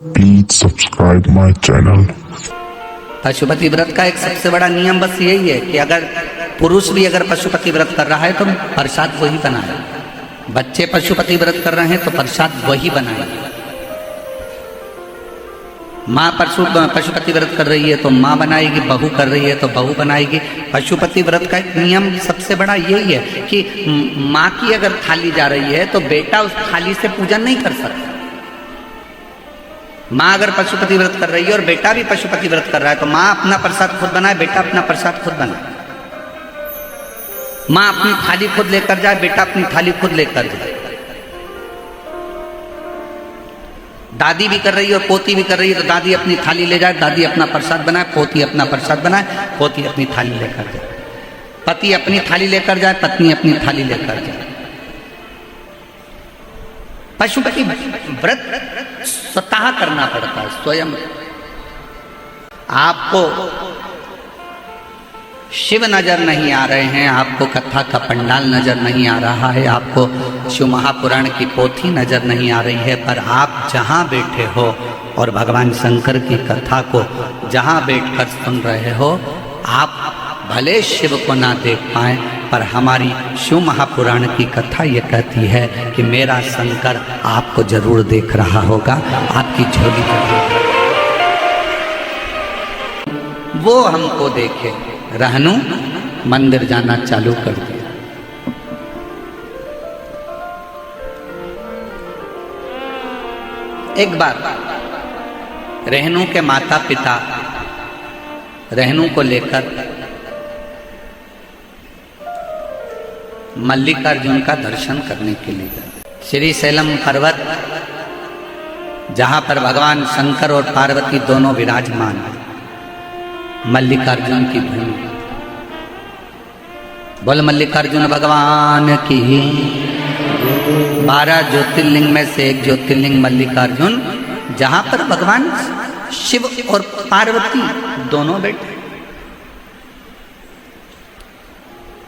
Please subscribe my channel. Pashupati व्रत का एक सबसे बड़ा नियम बस यही है कि अगर पुरुष भी अगर पशुपति व्रत कर रहा है तो प्रसाद वही बनाए। बच्चे पशुपति व्रत कर रहे हैं तो प्रसाद वही बनाए। माँ पशुपति व्रत कर रही है तो माँ बनाएगी, बहू कर रही है तो बहू बनाएगी। पशुपति व्रत का एक नियम सबसे बड़ा यही है कि माँ की अगर थाली जा रही है तो बेटा उस थाली से पूजन नहीं कर सकता। माँ अगर पशुपति व्रत कर रही है और बेटा भी पशुपति व्रत कर रहा है तो माँ अपना प्रसाद खुद बनाए, बेटा अपना प्रसाद खुद बनाए। माँ अपनी थाली खुद लेकर जाए, बेटा अपनी थाली खुद लेकर जाए। दादी भी कर रही है और पोती भी कर रही है तो दादी अपनी थाली ले जाए, दादी अपना प्रसाद बनाए, पोती अपना प्रसाद बनाए, पोती अपनी थाली लेकर जाए। पति अपनी थाली लेकर जाए, पत्नी अपनी थाली लेकर जाए। पशुपति व्रत स्वतः करना पड़ता है, स्वयं। आपको शिव नजर नहीं आ रहे हैं, आपको कथा का पंडाल नजर नहीं आ रहा है, आपको शिव महापुराण की पोथी नजर नहीं आ रही है, पर आप जहां बैठे हो और भगवान शंकर की कथा को जहां बैठकर सुन रहे हो, आप भले शिव को ना देख पाए पर हमारी शिव महापुराण की कथा ये कहती है कि मेरा शंकर आपको जरूर देख रहा होगा, आपकी झोली जरूर। वो हमको देखे। रहनु मंदिर जाना चालू कर दिया। एक बार रहनु के माता पिता रहनु को लेकर मल्लिकार्जुन का दर्शन करने के लिए श्री शैलम पर्वत, जहां पर भगवान शंकर और पार्वती दोनों विराजमान हैं, मल्लिकार्जुन की भूमि। बोल मल्लिकार्जुन भगवान की। 12 ज्योतिर्लिंग में से एक ज्योतिर्लिंग मल्लिकार्जुन, जहां पर भगवान शिव और पार्वती दोनों बैठे,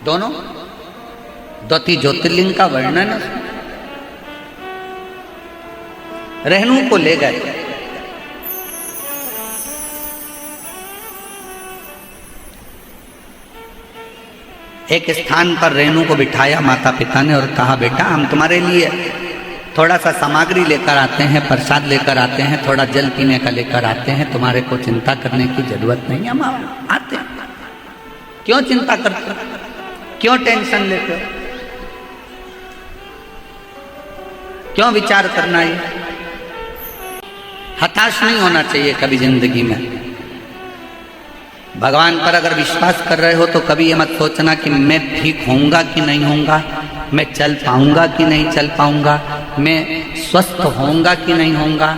दोनों द्वितीय ज्योतिर्लिंग का वर्णन है। रहनु को ले गए। एक स्थान पर रेणु को बिठाया माता पिता ने और कहा, बेटा हम तुम्हारे लिए थोड़ा सा सामग्री लेकर आते हैं, प्रसाद लेकर आते हैं, थोड़ा जल पीने का लेकर आते हैं, तुम्हारे को चिंता करने की जरूरत नहीं है, हम आते हैं। क्यों चिंता करते हो, क्यों टेंशन लेते हो, क्यों विचार करना है। हताश नहीं होना चाहिए कभी जिंदगी में। भगवान पर अगर विश्वास कर रहे हो तो कभी ये मत सोचना कि मैं ठीक होऊंगा कि नहीं होऊंगा, मैं चल पाऊंगा कि नहीं चल पाऊंगा, मैं स्वस्थ होऊंगा कि नहीं होऊंगा।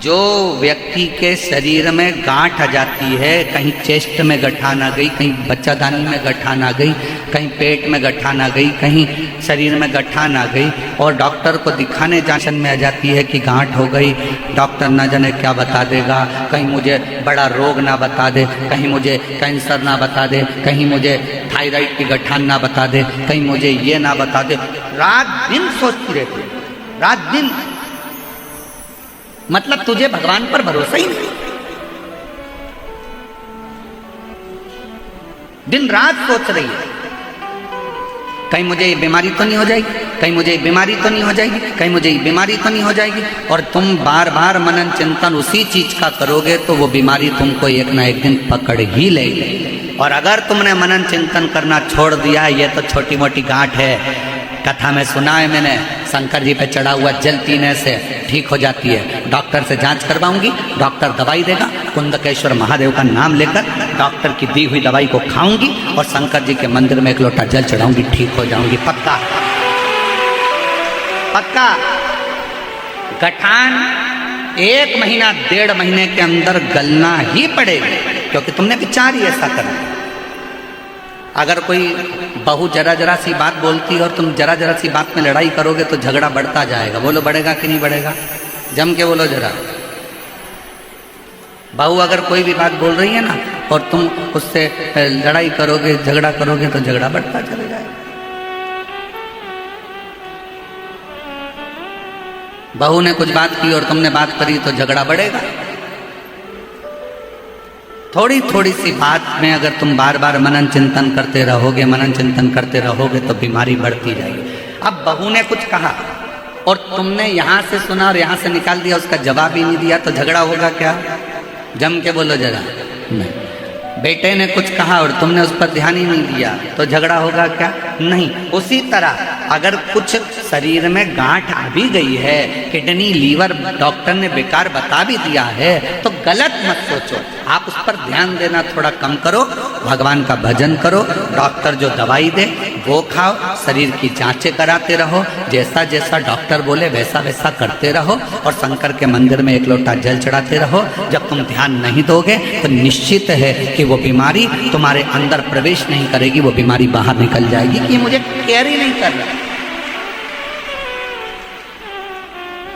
जो व्यक्ति के शरीर में गांठ आ जाती है, कहीं चेस्ट में गठान आ गई, कहीं बच्चादानी में गठान आ गई, कहीं पेट में गठान आ गई, कहीं शरीर में गठान आ गई और डॉक्टर को दिखाने जांचन में आ जाती है कि गांठ हो गई, डॉक्टर न जाने क्या बता देगा, कहीं मुझे बड़ा रोग ना बता दे, कहीं मुझे कैंसर ना बता दे, कहीं मुझे थायराइड की गठान ना बता दे, कहीं मुझे ये ना बता दे। रात दिन सोचती रहती है, रात दिन। मतलब तुझे भगवान पर भरोसा ही नहीं। दिन रात सोच रही है, कहीं मुझे ये बीमारी तो नहीं हो जाएगी, कहीं मुझे ये बीमारी तो नहीं हो जाएगी, कहीं मुझे ये बीमारी तो नहीं हो जाएगी। और तुम बार बार मनन चिंतन उसी चीज का करोगे तो वो बीमारी तुमको एक ना एक दिन पकड़ ही लेगी। और अगर तुमने मनन चिंतन करना छोड़ दिया, ये तो छोटी मोटी गांठ है, कथा में सुना है मैंने, शंकर जी पे चढ़ा हुआ जल पीने से ठीक हो जाती है। डॉक्टर से जांच करवाऊंगी, डॉक्टर दवाई देगा, कुंदकेश्वर महादेव का नाम लेकर डॉक्टर की दी हुई दवाई को खाऊंगी और शंकर जी के मंदिर में एक लोटा जल चढ़ाऊंगी, ठीक हो जाऊंगी, पक्का पक्का। गठान 1 महीना 1.5 महीने के अंदर गलना ही पड़ेगा, क्योंकि तुमने विचार ही ऐसा करना। अगर कोई बहू जरा जरा सी बात बोलती और तुम जरा जरा सी बात में लड़ाई करोगे तो झगड़ा बढ़ता जाएगा। बोलो बढ़ेगा कि नहीं बढ़ेगा, जम के बोलो जरा। बहू अगर कोई भी बात बोल रही है ना और तुम उससे लड़ाई करोगे, झगड़ा करोगे तो झगड़ा बढ़ता चला जाएगा। बहू ने कुछ बात की और तुमने बात करी तो झगड़ा बढ़ेगा। थोड़ी थोड़ी सी बात में अगर तुम बार बार मनन चिंतन करते रहोगे तो बीमारी बढ़ती जाएगी। अब बहू ने कुछ कहा और तुमने यहाँ से सुना और यहाँ से निकाल दिया, उसका जवाब ही नहीं दिया, तो झगड़ा होगा क्या? जम के बोलो जरा। नहीं। बेटे ने कुछ कहा और तुमने उस पर ध्यान ही नहीं दिया तो झगड़ा होगा क्या? नहीं। उसी तरह अगर कुछ शरीर में गांठ आ भी गई है, किडनी लीवर डॉक्टर ने बेकार बता भी दिया है, तो गलत मत सोचो, आप उस पर ध्यान देना थोड़ा कम करो, भगवान का भजन करो, डॉक्टर जो दवाई दे वो खाओ, शरीर की जांचें कराते रहो, जैसा जैसा डॉक्टर बोले वैसा वैसा करते रहो, और शंकर के मंदिर में एक लोटा जल चढ़ाते रहो। जब तुम ध्यान नहीं दोगे तो निश्चित है कि वो बीमारी तुम्हारे अंदर प्रवेश नहीं करेगी, वो बीमारी बाहर निकल जाएगी कि मुझे केयर ही नहीं कर रहा,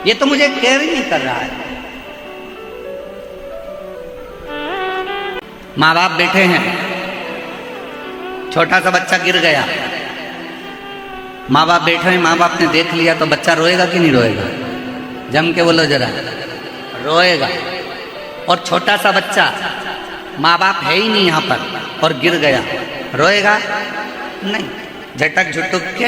ये तो मुझे केयर ही नहीं कर रहा है। माँ बाप बैठे हैं, छोटा सा बच्चा गिर गया, माँ बाप बैठे हैं, माँ बाप ने देख लिया तो बच्चा रोएगा कि नहीं रोएगा? जम के बोलो जरा। रोएगा। और छोटा सा बच्चा, माँ बाप है ही नहीं यहाँ पर और गिर गया, रोएगा नहीं, झटक झुटक के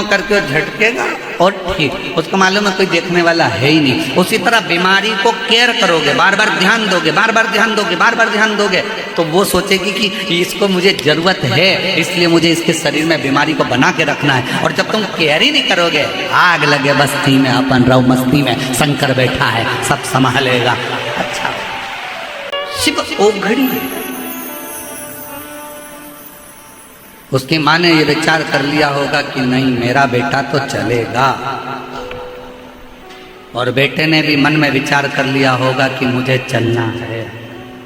करके झटकेगा और ठीक, उसको मालूम है कोई देखने वाला है ही नहीं। उसी तरह बीमारी को केयर करोगे, बार बार ध्यान दोगे, बार बार ध्यान दोगे, बार बार ध्यान दोगे, तो वो सोचेगी कि इसको मुझे जरूरत है, इसलिए मुझे इसके शरीर में बीमारी को बना के रखना है। और जब तुम केयर ही नहीं करोगे, आग लगे बस्ती में, अपन रहो मस्ती में, शंकर बैठा है सब संभालेगा। अच्छा, शिव ओघड़ी है। उसकी माँ ने ये विचार कर लिया होगा कि नहीं मेरा बेटा तो चलेगा, और बेटे ने भी मन में विचार कर लिया होगा कि मुझे चलना है।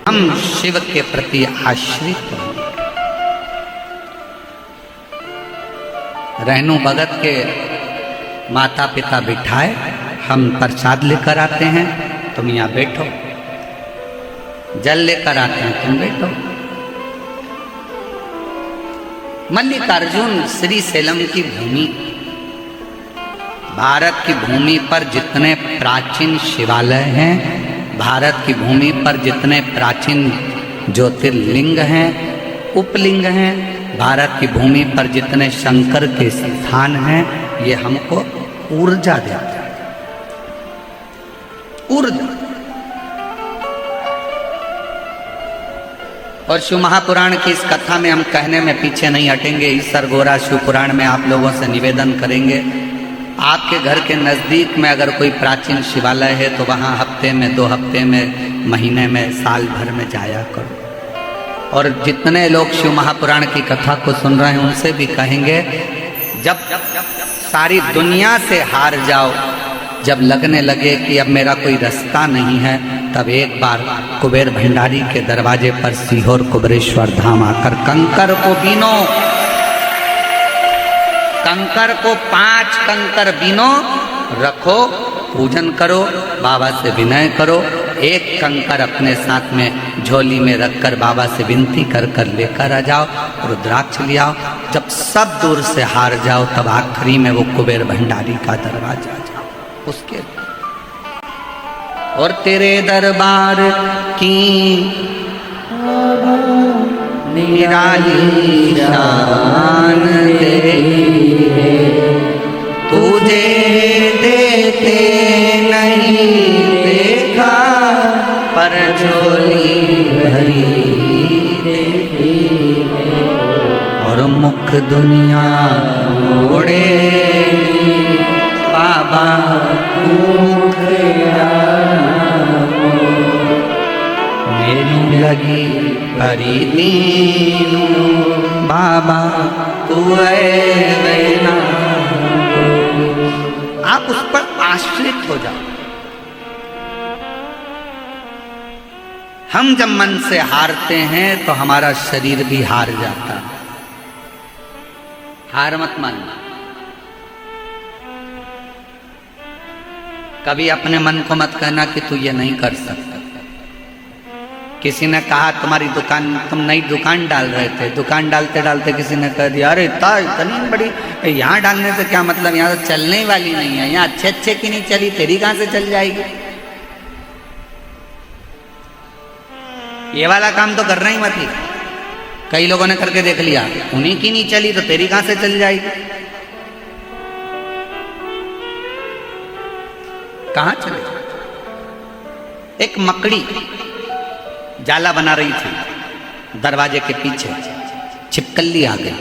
हम शिव के प्रति आश्रित हैं। रहनु भगत के माता पिता बिठाए, हम प्रसाद लेकर आते हैं, तुम यहाँ बैठो, जल लेकर आते हैं, तुम बैठो। मल्लिकार्जुन श्री सेलम की भूमि, भारत की भूमि पर जितने प्राचीन शिवालय हैं, भारत की भूमि पर जितने प्राचीन ज्योतिर्लिंग हैं, उपलिंग हैं, भारत की भूमि पर जितने शंकर के स्थान हैं, ये हमको ऊर्जा देते हैं। ऊर्जा। और शिव महापुराण की इस कथा में हम कहने में पीछे नहीं हटेंगे। इस सरगोरा शिव पुराण में आप लोगों से निवेदन करेंगे, आपके घर के नज़दीक में अगर कोई प्राचीन शिवालय है तो वहाँ हफ्ते में, 2 हफ्ते में, महीने में, साल भर में जाया करो। और जितने लोग शिव महापुराण की कथा को सुन रहे हैं उनसे भी कहेंगे, जब सारी दुनिया से हार जाओ, जब लगने लगे कि अब मेरा कोई रास्ता नहीं है, तब एक बार कुबेर भंडारी के दरवाजे पर सीहोर कुबेरेश्वर धाम आकर कंकर को बीनो, कंकर को 5 कंकर बीनो, रखो, पूजन करो, बाबा से विनय करो, एक कंकर अपने साथ में झोली में रखकर बाबा से विनती कर कर लेकर आ जाओ, रुद्राक्ष ले आओ। जब सब दूर से हार जाओ तब आखिरी में वो कुबेर भंडारी का दरवाजा जाओ उसके, और तेरे दरबार की निराली शान दे, तुझे देते नहीं देखा, पर झोली भरी और मुख दुनिया मोड़े, बाबा मुख मेरी लगी भरी दीनू, बाबा तू है। आप उस पर आश्रित हो जाओ। हम जब मन से हारते हैं तो हमारा शरीर भी हार जाता है। हार मत मानना। कभी अपने मन को मत कहना कि तू ये नहीं कर सकता। किसी ने कहा तुम्हारी दुकान, तुम नई दुकान डाल रहे थे, दुकान डालते डालते किसी ने कह दिया अरे इतनी बड़ी, यहाँ डालने से क्या मतलब, यहाँ तो चलने ही वाली नहीं है, यहाँ अच्छे अच्छे की नहीं चली, तेरी कहाँ से चल जाएगी। ये वाला काम तो करना ही मत ही। कई लोगों ने करके देख लिया, उन्हीं की नहीं चली तो तेरी कहां से चल जाएगी। कहां चले। एक मकड़ी जाला बना रही थी, दरवाजे के पीछे छिपकली आ गई।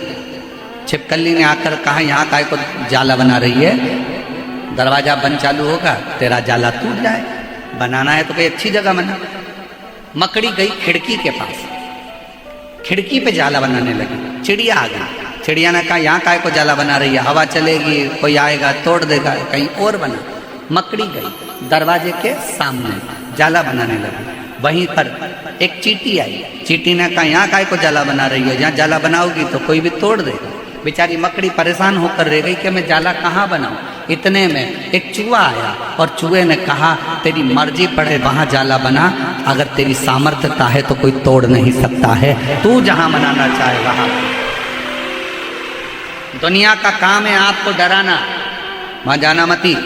छिपकली ने आकर कहा यहाँ काय को जाला बना रही है, दरवाजा बंद चालू होगा तेरा जाला टूट जाए, बनाना है तो कोई अच्छी जगह बना। मकड़ी गई खिड़की के पास, खिड़की पे जाला बनाने लगी। चिड़िया आ गई, चिड़िया ने कहा यहाँ काय को जाला बना रही है, हवा चलेगी कोई आएगा तोड़ देगा, कहीं और बना। मकड़ी गई दरवाजे के सामने जाला बनाने लगी। वहीं पर एक चींटी आई, चींटी ने कहा यहाँ काय को जाला बना रही हो, यहाँ जाला बनाओगी तो कोई भी तोड़ देगा। बेचारी मकड़ी परेशान होकर रह गई कि मैं जाला कहाँ बनाऊं। इतने में एक चूहा आया और चूहे ने कहा तेरी मर्जी पड़े वहां जाला बना, अगर तेरी सामर्थ्यता है तो कोई तोड़ नहीं सकता है, तू जहां बनाना चाहे वहां। दुनिया का काम है आपको डराना, वहां जाना मती,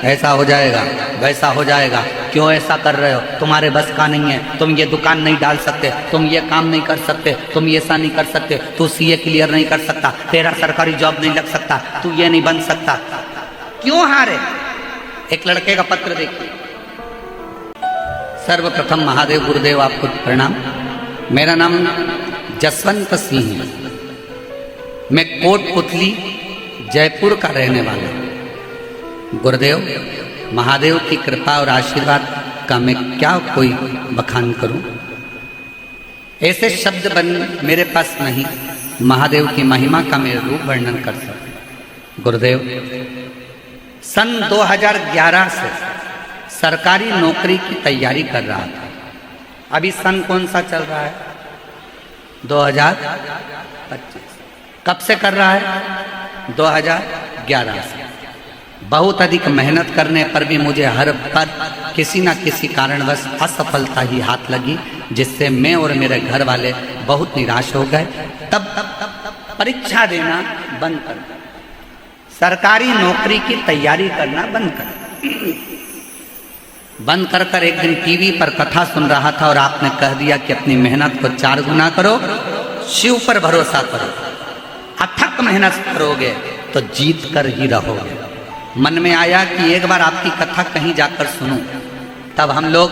ऐसा हो जाएगा वैसा हो जाएगा, क्यों ऐसा कर रहे हो, तुम्हारे बस का नहीं है, तुम ये दुकान नहीं डाल सकते, तुम ये काम नहीं कर सकते, तुम ये ऐसा नहीं कर सकते, तू सीए क्लियर नहीं कर सकता, तेरा सरकारी जॉब नहीं लग सकता, तू ये नहीं बन सकता। क्यों हारे। एक लड़के का पत्र देखिए। सर्वप्रथम महादेव गुरुदेव आपको प्रणाम। मेरा नाम जसवंत सिंह है, मैं कोटपुतली जयपुर का रहने वाला हूँ। गुरुदेव महादेव की कृपा और आशीर्वाद का मैं क्या कोई बखान करूं, ऐसे शब्द बन मेरे पास नहीं महादेव की महिमा का मैं रूप वर्णन कर सकूं। गुरुदेव सन 2011 से सरकारी नौकरी की तैयारी कर रहा था। अभी सन कौन सा चल रहा है, 2025। कब से कर रहा है, 2011 से। बहुत अधिक मेहनत करने पर भी मुझे हर बार किसी न किसी कारणवश असफलता ही हाथ लगी, जिससे मैं और मेरे घर वाले बहुत निराश हो गए। तब परीक्षा देना बंद कर, सरकारी नौकरी की तैयारी करना बंद कर एक दिन टीवी पर कथा सुन रहा था और आपने कह दिया कि अपनी मेहनत को 4 गुना करो, शिव पर भरोसा करो, अथक मेहनत करोगे तो जीत कर ही रहोगे। मन में आया कि एक बार आपकी कथा कहीं जाकर सुनूं। तब हम लोग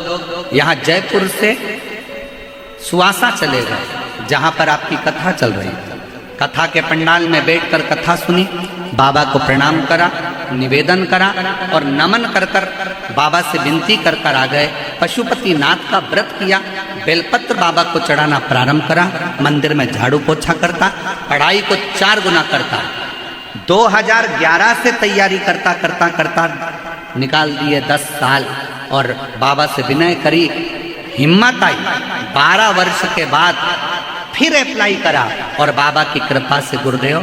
यहाँ जयपुर से सुवासा चले गए, जहाँ पर आपकी कथा चल रही थी। कथा के पंडाल में बैठकर कथा सुनी, बाबा को प्रणाम करा, निवेदन करा और नमन कर कर बाबा से विनती कर कर आ गए। पशुपति नाथ का व्रत किया, बेलपत्र बाबा को चढ़ाना प्रारंभ करा, मंदिर में झाड़ू पोछा करता, पढ़ाई को 4 गुना करता। 2011 से तैयारी करता करता करता निकाल दिए 10 साल और बाबा से विनय करी, हिम्मत आई। 12 वर्ष के बाद फिर अप्लाई करा और बाबा की कृपा से गुरुदेव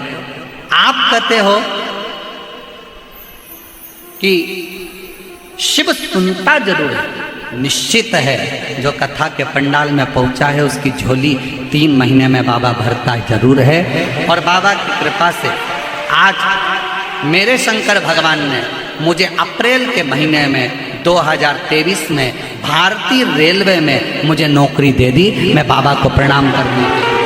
आप कहते हो कि शिव सुनता जरूर है, निश्चित है जो कथा के पंडाल में पहुंचा है उसकी झोली 3 महीने में बाबा भरता जरूर है। और बाबा की कृपा से आज मेरे शंकर भगवान ने मुझे अप्रैल के महीने में 2023 में भारतीय रेलवे में मुझे नौकरी दे दी। मैं बाबा को प्रणाम करने के लिए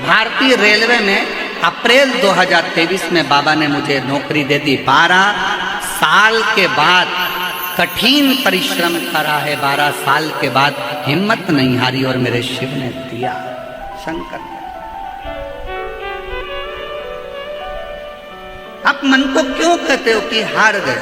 भारतीय रेलवे में अप्रैल 2023 में बाबा ने मुझे नौकरी दे दी। 12 साल के बाद कठिन परिश्रम करा है, 12 साल के बाद हिम्मत नहीं हारी और मेरे शिव ने दिया। शंकर आप मन को क्यों कहते हो कि हार गए?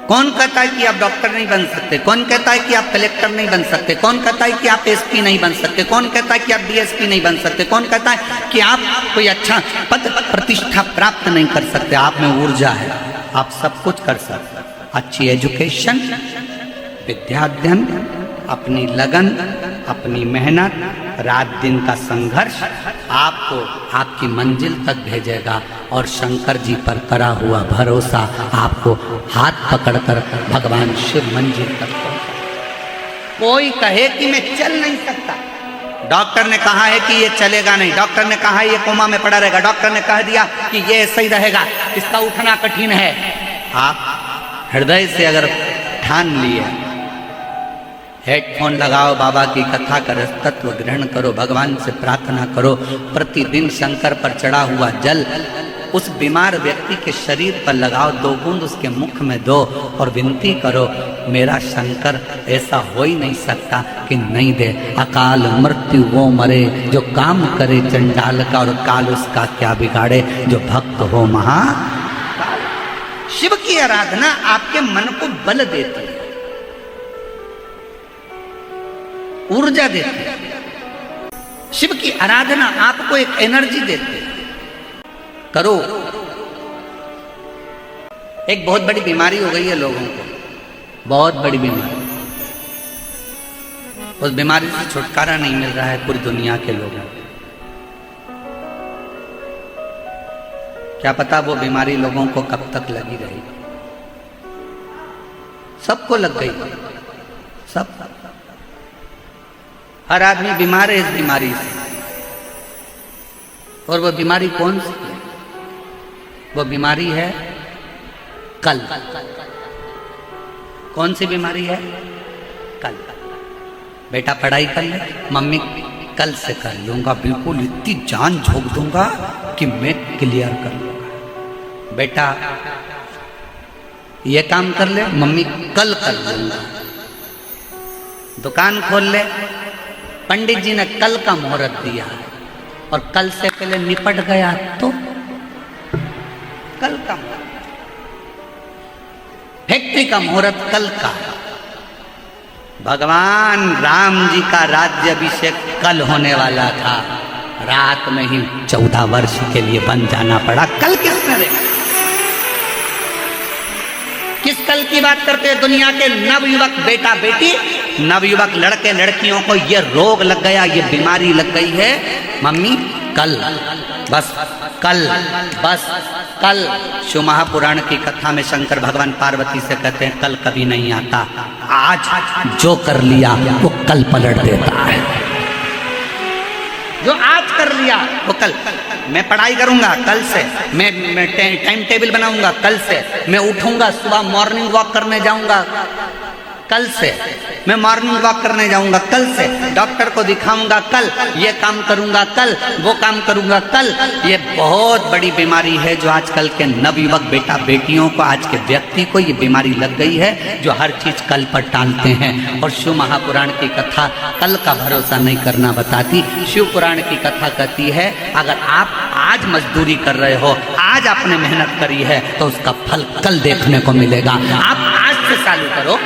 कौन कहता है कि आप डॉक्टर नहीं बन सकते? कौन कहता है कि आप कलेक्टर नहीं बन सकते? कौन कहता है कि आप एसपी नहीं बन सकते? कौन कहता है कि आप डीएसपी नहीं बन सकते? कौन कहता है कि आप कोई अच्छा पद प्रतिष्ठा प्राप्त नहीं कर सकते? आप में ऊर्जा है, आप सब कुछ कर सकते। अच्छी एजुकेशन, विद्या अध्ययन, अपनी लगन, अपनी मेहनत, रात दिन का संघर्ष आपको आपकी मंजिल तक भेजेगा और शंकर जी पर करा हुआ भरोसा आपको हाथ पकड़कर भगवान शिव मंजिल तक पहुंचा। कोई कहे कि मैं चल नहीं सकता, डॉक्टर ने कहा है कि ये चलेगा नहीं, डॉक्टर ने कहा है ये कोमा में पड़ा रहेगा, डॉक्टर ने कह दिया कि ये ऐसा ही रहेगा, इसका उठना कठिन है। आप हृदय से अगर ठान लिए, हेडफोन लगाओ, बाबा की कथा कर तत्व ग्रहण करो, भगवान से प्रार्थना करो, प्रतिदिन शंकर पर चढ़ा हुआ जल उस बीमार व्यक्ति के शरीर पर लगाओ, 2 बूंद उसके मुख में दो और विनती करो, मेरा शंकर ऐसा हो ही नहीं सकता कि नहीं दे। अकाल मृत्यु वो मरे जो काम करे चंडाल का, और काल उसका क्या बिगाड़े जो भक्त हो महा। शिव की आराधना आपके मन को बल देती है, ऊर्जा देती है। शिव की आराधना आपको एक एनर्जी देती है। करो। एक बहुत बड़ी बीमारी हो गई है लोगों को, बहुत बड़ी बीमारी। उस बीमारी से छुटकारा नहीं मिल रहा है पूरी दुनिया के लोगों को। क्या पता वो बीमारी लोगों को कब तक लगी रहेगी। सबको लग गई, सब, हर आदमी बीमार है इस बीमारी से। और वो बीमारी कौन सी है? वो बीमारी है कल। कौन सी बीमारी है? कल। बेटा पढ़ाई कर ले, मम्मी कल से कर लूंगा, बिल्कुल इतनी जान झोंक दूंगा कि मैं क्लियर कर लूंगा। बेटा ये काम कर ले, मम्मी कल कर लूंगा। दुकान खोल ले, पंडित जी ने कल का मुहूर्त दिया और कल से पहले निपट गया तो कल का मुहूर्त। फैक्ट्री का मुहूर्त कल का। भगवान राम जी का राज्याभिषेक कल होने वाला था, रात में ही 14 वर्ष के लिए बन जाना पड़ा। कल किसने देखा? किस कल की बात करते हैं? दुनिया के नवयुवक बेटा बेटी, नवयुवक लड़के लड़कियों को ये रोग लग गया, ये बीमारी लग गई है। मम्मी कल, बस कल, बस कल। शिव महापुराण की कथा में शंकर भगवान पार्वती से कहते हैं कल कभी नहीं आता, आज जो कर लिया वो कल पलट देता है। जो आज कर लिया वो कल। मैं पढ़ाई करूंगा कल से, मैं टाइम टेबल बनाऊंगा कल से, मैं उठूंगा सुबह मॉर्निंग वॉक करने जाऊंगा कल से, मैं मॉर्निंग वॉक करने जाऊंगा कल से, डॉक्टर को दिखाऊंगा कल, ये काम करूंगा कल, वो काम करूंगा कल। ये बहुत बड़ी बीमारी है जो आजकल के नवयुवक बेटा बेटियों को, आज के व्यक्ति को ये बीमारी लग गई है, जो हर चीज कल पर टालते हैं। और शिव महापुराण की कथा कल का भरोसा नहीं करना बताती। शिव पुराण की कथा कहती है अगर आप आज मजदूरी कर रहे हो, आज आपने मेहनत करी है, तो उसका फल कल देखने को मिलेगा। आप आज से चालू करो,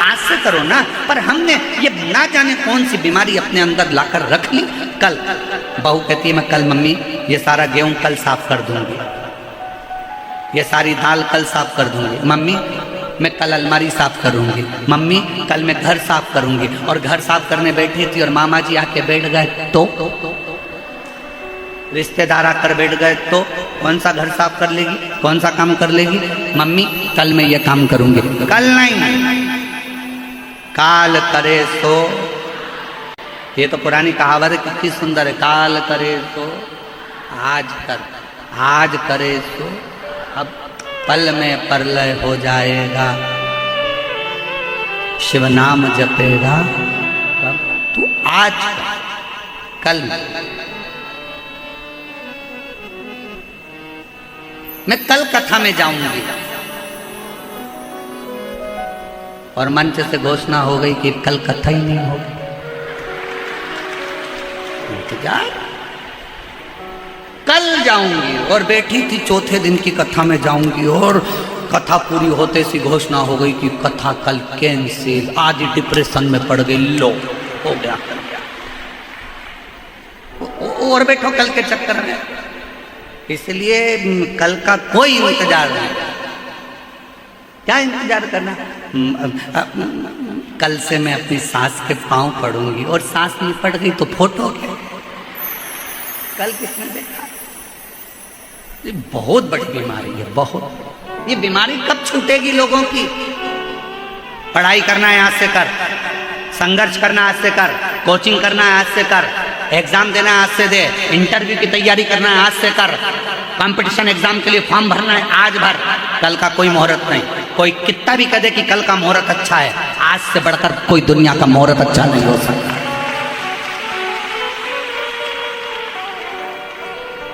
आज से करो ना। पर हमने ये ना जाने कौन सी बीमारी अपने अंदर लाकर रख ली। कल बहू कहती है मैं कल मम्मी ये सारा गेहूं कल साफ कर दूंगी, ये सारी दाल कल साफ कर दूंगी, मम्मी मैं कल अलमारी साफ करूंगी, मम्मी कल मैं घर साफ करूंगी। और घर साफ करने बैठी थी और मामा जी आके बैठ गए तो रिश्तेदार आकर बैठ गए तो कौन सा घर साफ कर लेगी, कौन सा काम कर लेगी? मम्मी कल मैं ये काम करूंगी। कल नहीं, काल करे सो। ये तो पुरानी कहावत है, कितनी सुंदर है। काल करे सो आज कर, आज करे सो अब पल में प्रलय हो जाएगा। शिव नाम जपेगा तू आज कल मैं कल कथा में जाऊंगी। और मंच से घोषणा हो गई कि कल कथा ही नहीं होगी। इंतजार, कल जाऊंगी। और बैठी थी चौथे दिन की कथा में जाऊंगी और कथा पूरी होते सी घोषणा हो गई कि कथा कल कैंसिल। आज डिप्रेशन में पड़ गई, लो हो गया, कर गया। और बैठो कल के चक्कर में। इसलिए कल का कोई इंतजार नहीं। क्या इंतजार करना? कल से मैं अपनी सास के पांव पड़ूंगी, और सास नहीं पड़ गई तो फोटो क्या? कल किसने देखा? ये बहुत बड़ी बीमारी है, बहुत। ये बीमारी कब छूटेगी लोगों की? पढ़ाई करना है आज से कर, संघर्ष करना आज से कर, कोचिंग करना है आज से कर, एग्जाम देना है आज से दे, इंटरव्यू की तैयारी करना है आज से कर, कंपटीशन एग्जाम के लिए फॉर्म भरना है आज भर। कल का कोई मुहूर्त नहीं। कोई कितना भी कह दे कि कल का मुहूर्त अच्छा है, आज से बढ़कर कोई दुनिया का मुहूर्त अच्छा नहीं हो सकता।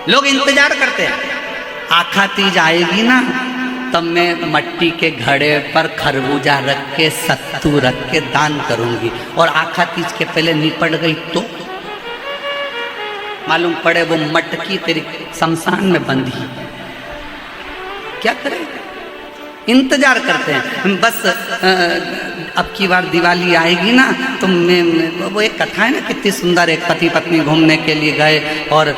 लोग इंतजार करते हैं, आखा तीज आएगी ना तब मैं मट्टी के घड़े पर खरबूजा रख के, सत्तू रख के दान करूंगी, और आखा तीज के पहले निपट गई तो मालूम पड़े वो मटकी तेरी शमशान में बंधी। क्या करें? इंतजार करते हैं बस। अब की बार दिवाली आएगी ना तो मैं वो एक कथा है ना, कितनी सुंदर। एक पति पत्नी घूमने के लिए गए और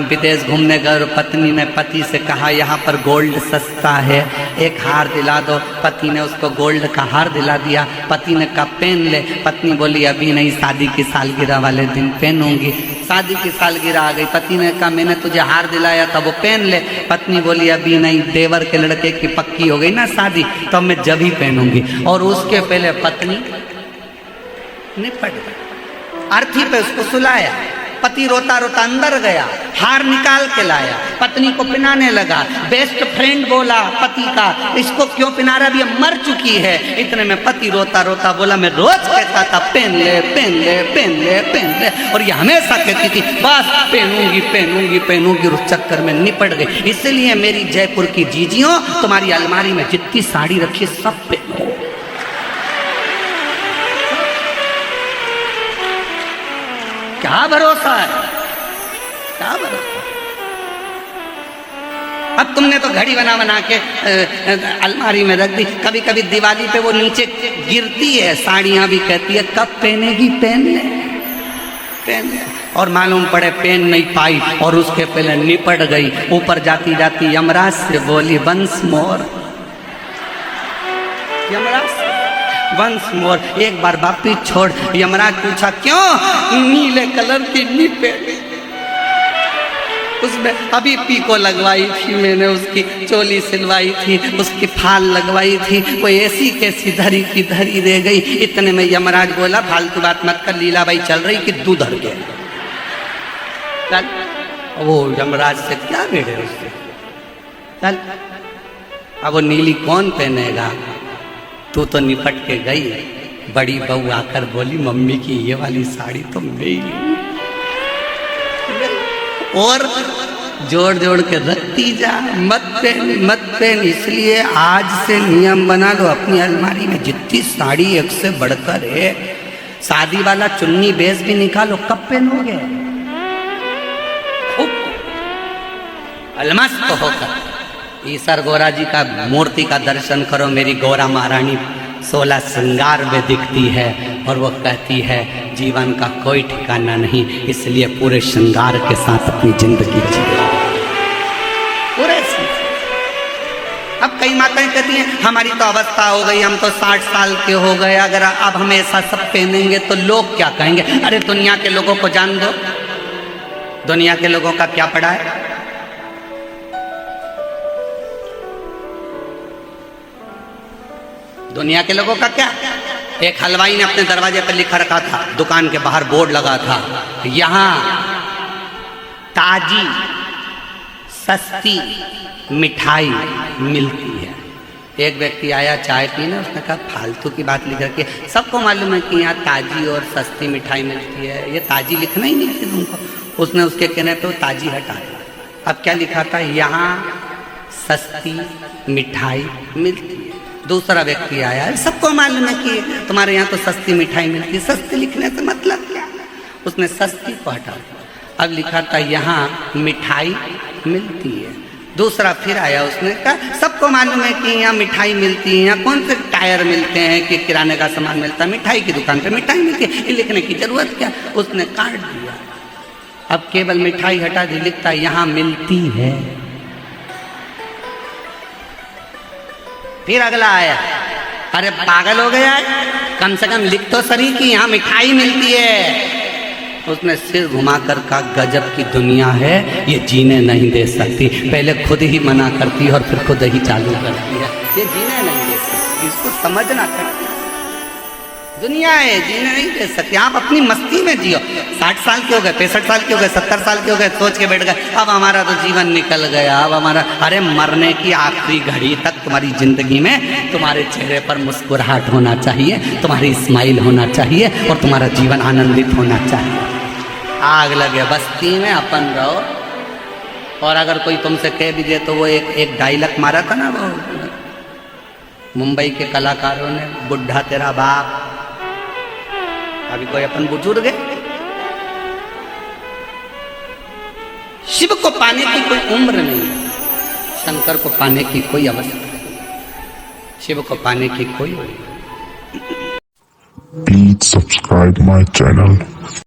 विदेश घूमने गए, और पत्नी ने पति से कहा यहाँ पर गोल्ड सस्ता है, एक हार दिला दो। पति ने उसको गोल्ड का हार दिला दिया। पति ने कहा पहन ले। पत्नी बोली अभी नहीं, शादी की सालगिरह वाले दिन पहनूंगी। शादी की सालगिरह आ गई। पति ने कहा मैंने तुझे हार दिलाया था, वो पहन ले। पत्नी बोली अभी नहीं, देवर के लड़के की पक्की हो गई ना शादी, तो मैं जब ही पहनूंगी। और उसके पहले पत्नी निपट गई। अर्थी पे उसको सुलाया। पति रोता रोता अंदर गया, हार निकाल के लाया, पत्नी को पिनाने लगा। बेस्ट फ्रेंड बोला पति का, इसको क्यों पिना रहा, अभी मर चुकी है। इतने में पति रोता रोता बोला मैं रोज कहता था पहन ले पहन ले पहन ले पहन ले, और ये हमेशा कहती थी बस पहनूंगी पहनूंगी पहनूंगी, उस चक्कर में निपट गई। इसलिए मेरी जयपुर की जीजियों, तुम्हारी अलमारी में जितनी साड़ी रखी सब पहनो। क्या भरोसा है, क्या भरोसा। अब तुमने तो घड़ी बना बना के अलमारी में रख दी। कभी कभी दिवाली पे वो नीचे गिरती है, साड़ियाँ भी कहती है कब पहनेगी, पहन ले पहन ले। और मालूम पड़े पहन नहीं पाई, और उसके पहले निपट गई। ऊपर जाती जाती यमराज से बोली वंस मोर, यमराज से वंस मोर, एक बार वापिस छोड़। यमराज पूछा क्यों? नीले कलर की निपे, उसमें अभी पीको लगवाई थी मैंने, उसकी चोली सिलवाई थी, उसकी फाल लगवाई थी, वो ऐसी कैसी धरी की धरी रह गई। इतने में यमराज बोला फालतू बात मत कर, लीलाबाई चल रही कि दूध धर के चल। वो यमराज से क्या भिड़े उससे, चल। अब वो नीली कौन पहनेगा, तू तो निपट के गई। बड़ी बहू आकर बोली मम्मी की ये वाली साड़ी तो मेरी, और जोड़ जोड़ के रखती जा, मत पहन। इसलिए आज से नियम बना लो, अपनी अलमारी में जितनी साड़ी एक से बढ़कर है, शादी वाला चुन्नी बेस भी निकालो, कब पहनोगे? खूब अलमस्त होकर ईसर गौरा जी का मूर्ति का दर्शन करो। मेरी गौरा महारानी 16 श्रृंगार में दिखती है, और वो कहती है जीवन का कोई ठिकाना नहीं, इसलिए पूरे श्रृंगार के साथ अपनी जिंदगी जिए, पूरे। अब कई माताएं कहती हैं हमारी तो अवस्था हो गई, हम तो 60 साल के हो गए, अगर अब हम ऐसा सब पहनेंगे तो लोग क्या कहेंगे। अरे दुनिया के लोगों को जान दो, दुनिया के लोगों का क्या पड़ा है। दुनिया के लोगों का क्या। एक हलवाई ने अपने दरवाजे पर लिखा रखा था, दुकान के बाहर बोर्ड लगा था, यहाँ ताजी सस्ती मिठाई मिलती है। एक व्यक्ति आया चाय पीने, उसने कहा फालतू की बात लिख रखी है, सबको मालूम है कि यहाँ ताजी और सस्ती मिठाई मिलती है, ये ताजी लिखना ही नहीं है तुमको। उसने उसके कहने पे ताजी हटा दिया। अब क्या लिखा था, यहाँ सस्ती मिठाई मिलती है। दूसरा व्यक्ति आया, सबको मालूम है कि तुम्हारे यहाँ तो सस्ती मिठाई मिलती है, सस्ती लिखने से मतलब क्या। उसने सस्ती को हटा दिया। अब लिखा था यहाँ मिठाई मिलती है। दूसरा फिर आया, उसने कहा सबको मालूम है कि यहाँ मिठाई मिलती है, यहाँ कौन से टायर मिलते हैं कि किराने का सामान मिलता है, मिठाई की दुकान पे मिठाई मिलती है, ये लिखने की जरूरत क्या। उसने काट दिया। अब केवल मिठाई हटा दी, लिखता है यहाँ मिलती है। फिर अगला आया, अरे पागल हो गया है, कम से कम लिख तो सही कि यहाँ मिठाई मिलती है। उसने सिर घुमाकर कहा गजब की दुनिया है, ये जीने नहीं दे सकती। पहले खुद ही मना करती है और फिर खुद ही चालू करती है। ये जीने नहीं दे सकती, इसको समझना चाहिए। दुनिया है, जीने नहीं दे सकते। आप अपनी मस्ती में जियो। 60 साल के हो गए, 65 साल के हो गए, 70 साल के हो गए, सोच के बैठ गए अब हमारा तो जीवन निकल गया, अब हमारा। अरे मरने की आखिरी घड़ी तक तुम्हारी जिंदगी में तुम्हारे चेहरे पर मुस्कुराहट होना चाहिए, तुम्हारी स्माइल होना चाहिए और तुम्हारा जीवन आनंदित होना चाहिए। आग लगे बस्ती में अपन रहो। और अगर कोई तुमसे कह भी दे तो वो एक डायलॉग मारा था ना, वो मुंबई के कलाकारों ने, बुढ़ा तेरा बाप। अभी कोई अपन बुजुर्ग है, शिव को पाने की कोई उम्र नहीं, शंकर को पाने की कोई आवश्यकता नहीं, शिव को पाने की कोई। Please subscribe my channel.